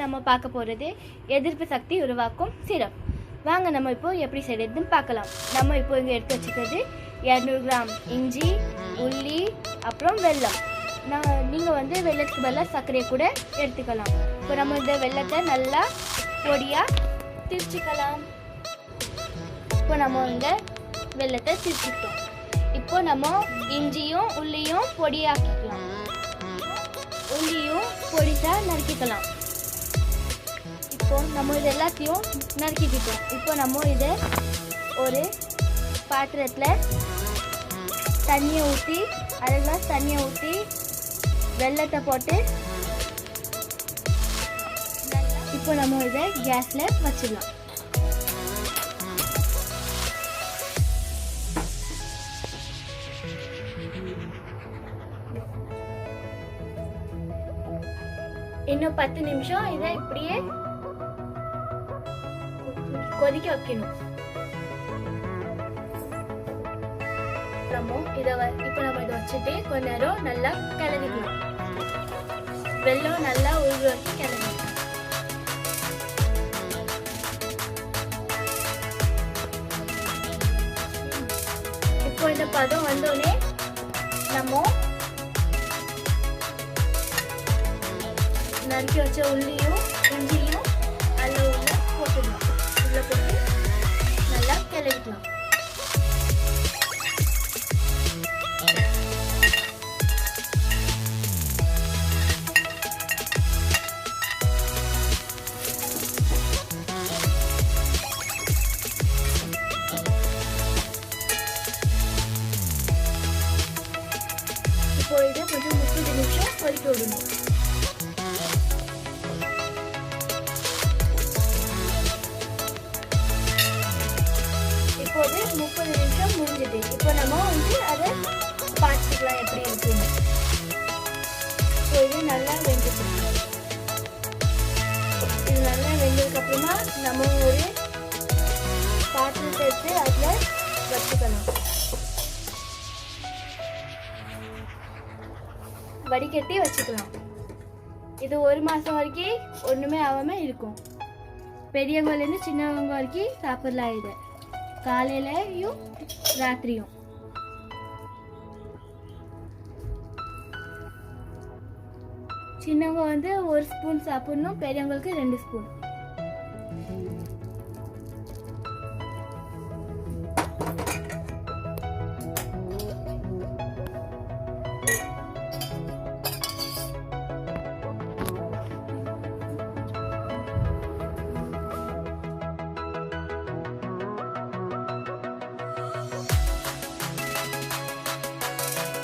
நம்ம பார்க்க போகிறது எதிர்ப்பு சக்தி உருவாக்கும் சிரப். வாங்க நம்ம இப்போ எப்படி செய்யறதுன்னு பார்க்கலாம். நம்ம இப்போ இங்கே எடுத்து வச்சுக்கிறது 200 கிராம் இஞ்சி, உள்ளி, அப்புறம் வெல்லம். நீங்கள் வந்து வெள்ளத்துக்கு பதிலாக சர்க்கரையை கூட எடுத்துக்கலாம். இப்போ நம்ம இந்த வெள்ளத்தை நல்லா பொடியாக திரிச்சிக்கலாம். இப்போ நம்ம இந்த வெள்ளத்தை திரிச்சிக்கிட்டோம். இப்போ நம்ம இஞ்சியும் உள்ளியும் பொடியாக்கிக்கலாம். உள்ளியும் பொடிசாக நறுக்கிக்கலாம். இப்போ நம்ம இது எல்லாத்தையும் நறுக்கிக்கிட்டோம். இப்போ நம்ம இதை ஒரு பாத்திரத்தில் தண்ணியை ஊற்றி, அரை கிளாஸ் தண்ணியை ஊற்றி வெல்லத்தை போட்டு இப்போ நம்ம இதை கேஸில் வச்சிடலாம். இன்னும் 10 நிமிஷம் இதை இப்படியே கொதிக்க வைக்கணும். இப்போ நம்ம இதை வச்சுட்டு கொஞ்ச நேரம் நல்லா கிளறிக்கலாம். வெல்லம் நல்லா உருகு வரைக்கும் கிளறிக்கலாம். இப்போ இந்த பதம் வந்தோடனே நம்ம நறுக்கி வச்ச உள்ளியும் இஞ்சியும் அதில் உள்ள போட்டுடலாம். உள்ள போட்டு நல்லா கிளறிக்கலாம். இப்போ இதை கொஞ்சம் 30 நிமிஷம் கொதிக்க விடணும். இப்போது 30 நிமிஷம் முடிஞ்சிட்டு இப்போ நம்ம வந்து அதை பார்த்துக்கலாம் எப்படி இருக்குன்னு. இப்போ இது நல்லா வெந்துச்சு. இது நல்லா வெந்ததுக்கு அப்புறமா நம்ம ஒரு பாத்திரத்தை எடுத்து அதில் வச்சுக்கணும். வடிகட்டி வச்சுக்கலாம். இது 1 மாதம் வரைக்கும் ஒன்றுமே ஆகாமல் இருக்கும். பெரியவங்கலேருந்து சின்னவங்க வரைக்கும் சாப்பிடலாம். இதை காலையிலையும் ராத்திரியும். சின்னவங்க வந்து 1 ஸ்பூன் சாப்பிடணும், பெரியவங்களுக்கு 2 ஸ்பூன்.